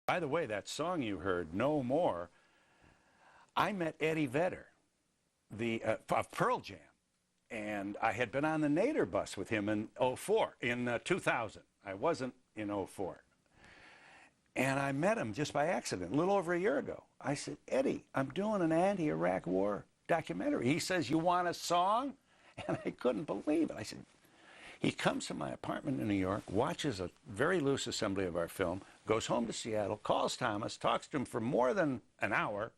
By the way, that song you heard, No More, I met Eddie Vedder, of Pearl Jam, and I had been on the Nader bus with him in 2000. I wasn't in 04. And I met him just by accident, a little over a year ago. I said, Eddie, I'm doing an anti-Iraq war documentary. He says, you want a song? And I couldn't believe it. I said, he comes to my apartment in New York, watches a very loose assembly of our film, goes home to Seattle, calls Tomas, talks to him for more than an hour,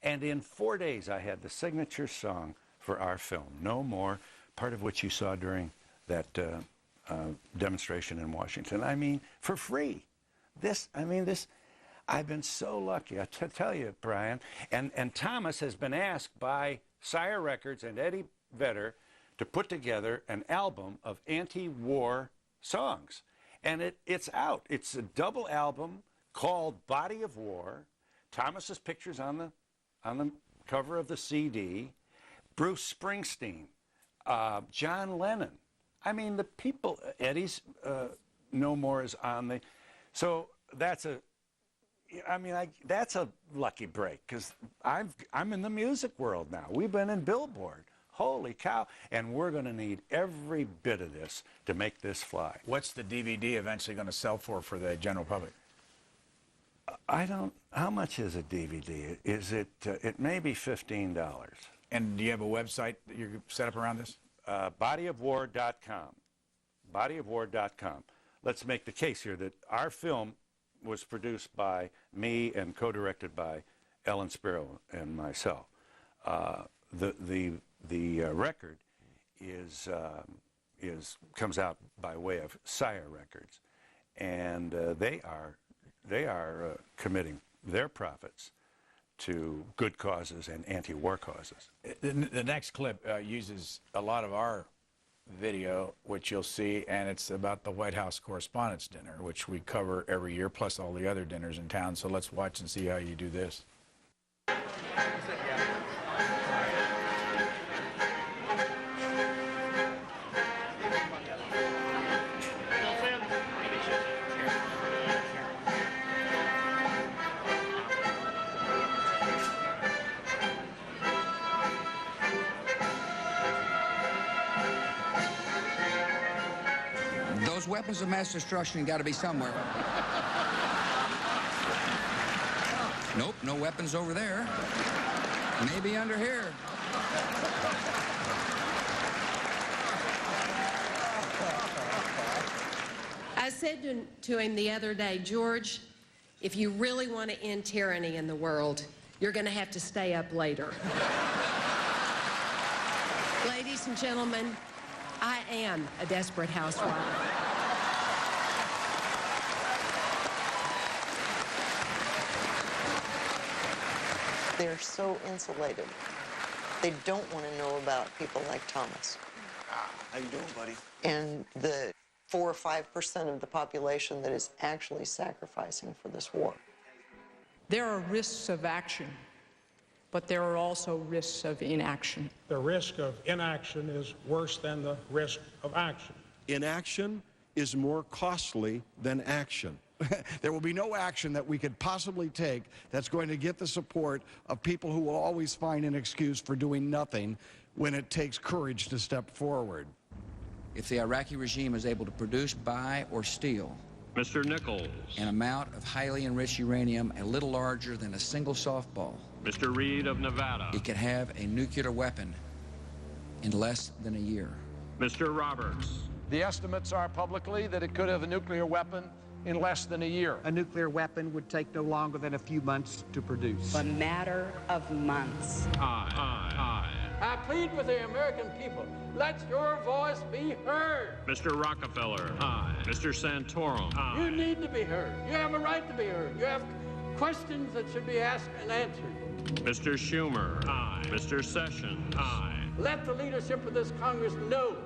and in 4 days I had the signature song for our film, No More, part of which you saw during that demonstration in Washington. I mean, for free. I've been so lucky, I tell you, Brian. And Tomas has been asked by Sire Records and Eddie Vedder to put together an album of anti-war songs. And it's out. It's a double album called Body of War. Tomas's pictures on the cover of the CD. Bruce Springsteen, John Lennon. I mean, the people, Eddie's No More is on the... So that's a lucky break, because I'm in the music world now. We've been in Billboard. Holy cow. And we're going to need every bit of this to make this fly. What's the DVD eventually going to sell for the general public? How much is a DVD? Is it, it may be $15. And do you have a website that you're set up around this? Bodyofwar.com. Bodyofwar.com. Let's make the case here that our film was produced by me and co-directed by Ellen Spiro and myself. The record comes out by way of Sire Records, and they are committing their profits to good causes and anti-war causes. The next clip uses a lot of our video, which you'll see, and it's about the White House Correspondents' Dinner, which we cover every year, plus all the other dinners in town. So let's watch and see how you do this. Those weapons of mass destruction got to be somewhere. Nope, no weapons over there. Maybe under here. I said to him the other day, George, if you really want to end tyranny in the world, you're going to have to stay up later. Ladies and gentlemen, I am a desperate housewife. They're so insulated. They don't want to know about people like Tomas. How you doing, buddy? And the 4 or 5% of the population that is actually sacrificing for this war. There are risks of action, but there are also risks of inaction. The risk of inaction is worse than the risk of action. Inaction is more costly than action. There will be no action that we could possibly take that's going to get the support of people who will always find an excuse for doing nothing when it takes courage to step forward. If the Iraqi regime is able to produce, buy, or steal Mr. Nichols, an amount of highly enriched uranium a little larger than a single softball, Mr. Reed of Nevada, it could have a nuclear weapon in less than a year. Mr. Roberts, the estimates are publicly that it could have a nuclear weapon in less than a year. A nuclear weapon would take no longer than a few months to produce. A matter of months. I plead with the American people, let your voice be heard. Mr. Rockefeller, aye. Mr. Santorum, aye. You need to be heard. You have a right to be heard. You have questions that should be asked and answered. Mr. Schumer, aye. Mr. Sessions, aye. Let the leadership of this Congress know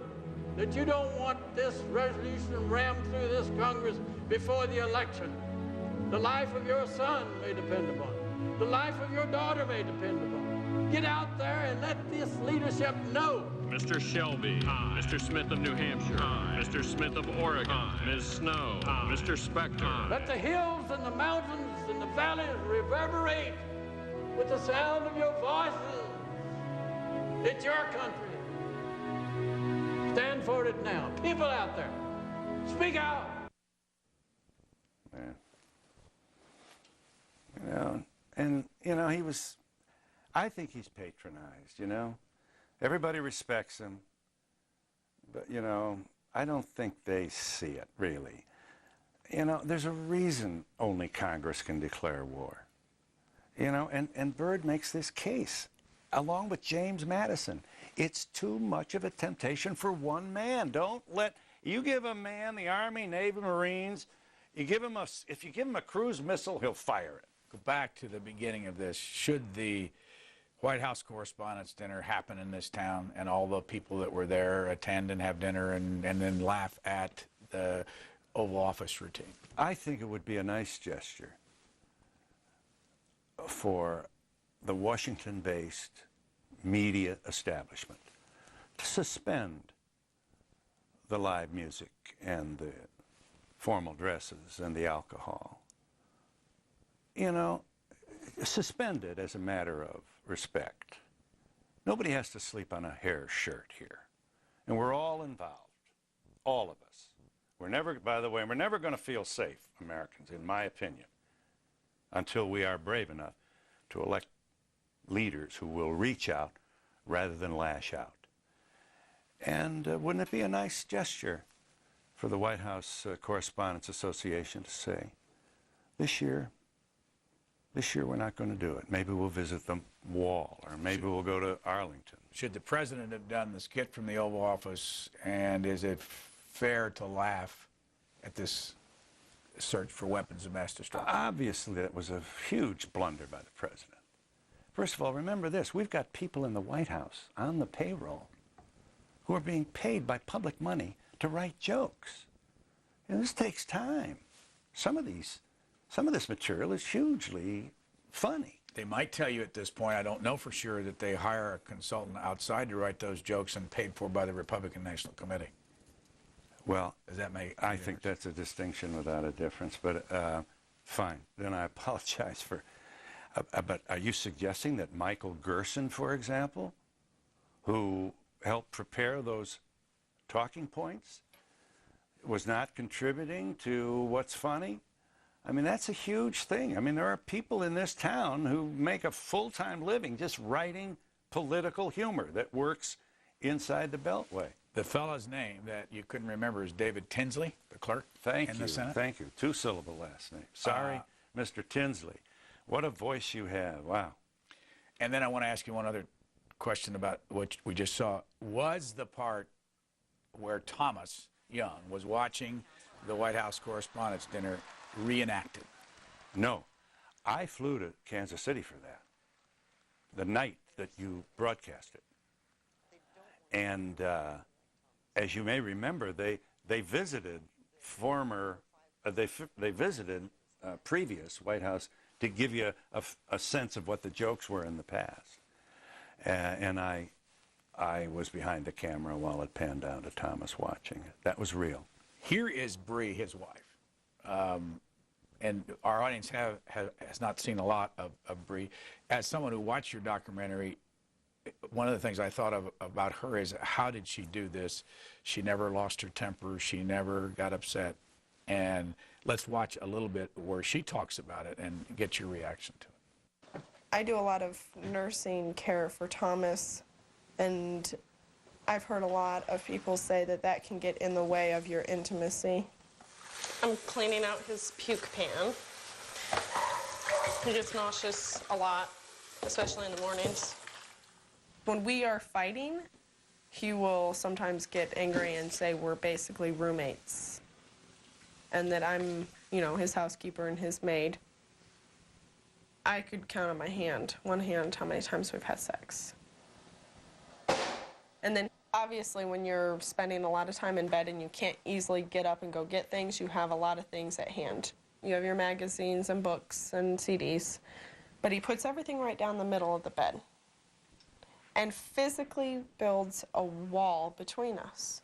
that you don't want this resolution rammed through this Congress before the election. The life of your son may depend upon it. The life of your daughter may depend upon it. Get out there and let this leadership know Mr. Shelby. Aye. Mr. Smith of New Hampshire. Aye. Mr. Smith of Oregon. Aye. Ms. Snow. Aye. Mr. Spector. Let the hills and the mountains and the valleys reverberate with the sound of your voices. It's your country. Stand for it now. People out there, speak out. Man. You know, and, you know, he was, I think he's patronized, you know. Everybody respects him, but, you know, I don't think they see it, really. You know, there's a reason only Congress can declare war. You know, and Byrd makes this case, along with James Madison. It's too much of a temptation for one man. Don't let, you give a man the Army, Navy, Marines, you give him if you give him a cruise missile, he'll fire it. Go back to the beginning of this. Should the White House Correspondents' Dinner happen in this town and all the people that were there attend and have dinner and then laugh at the Oval Office routine? I think it would be a nice gesture for the Washington-based media establishment to suspend the live music and the formal dresses and the alcohol. You know, suspend it as a matter of respect. Nobody has to sleep on a hair shirt here. And we're all involved, all of us. We're never, by the way, we're never going to feel safe, Americans, in my opinion, until we are brave enough to elect leaders who will reach out rather than lash out. And wouldn't it be a nice gesture for the White House Correspondents Association to say, this year we're not going to do it. Maybe we'll visit the Wall, or maybe we'll go to Arlington. Should the president have done the skit from the Oval Office, and is it fair to laugh at this search for weapons of mass destruction? Obviously, that was a huge blunder by the president. First of all, remember this. We've got people in the White House on the payroll who are being paid by public money to write jokes. And this takes time. Some of this material is hugely funny. They might tell you at this point, I don't know for sure, that they hire a consultant outside to write those jokes and paid for by the Republican National Committee. Well, does that make I think that's a distinction without a difference, but fine. Then I apologize for, but are you suggesting that Michael Gerson, for example, who helped prepare those talking points, was not contributing to what's funny? I mean, that's a huge thing. I mean, there are people in this town who make a full-time living just writing political humor that works inside the Beltway. The fellow's name that you couldn't remember is David Tinsley, the clerk in the Senate. Thank you. Two-syllable last name. Sorry, Mr. Tinsley. What a voice you have. Wow. And then I want to ask you one other question about what we just saw. Was the part where Tomas Young was watching the White House Correspondents' Dinner reenacted? No. I flew to Kansas City for that, the night that you broadcast it. And as you may remember, they visited previous White House to give you a sense of what the jokes were in the past. And I was behind the camera while it panned down to Thomas watching it. That was real. Here is Bree, his wife. And our audience has not seen a lot of Bree. As someone who watched your documentary, one of the things I thought of about her is, how did she do this? She never lost her temper. She never got upset. And let's watch a little bit where she talks about it and get your reaction to it. I do a lot of nursing care for Thomas, and I've heard a lot of people say that that can get in the way of your intimacy. I'm cleaning out his puke pan. He gets nauseous a lot, especially in the mornings. When we are fighting, he will sometimes get angry and say we're basically roommates, and that I'm, you know, his housekeeper and his maid. I could count on one hand, how many times we've had sex. And then obviously when you're spending a lot of time in bed and you can't easily get up and go get things, you have a lot of things at hand. You have your magazines and books and CDs, but he puts everything right down the middle of the bed. and physically builds a wall between us.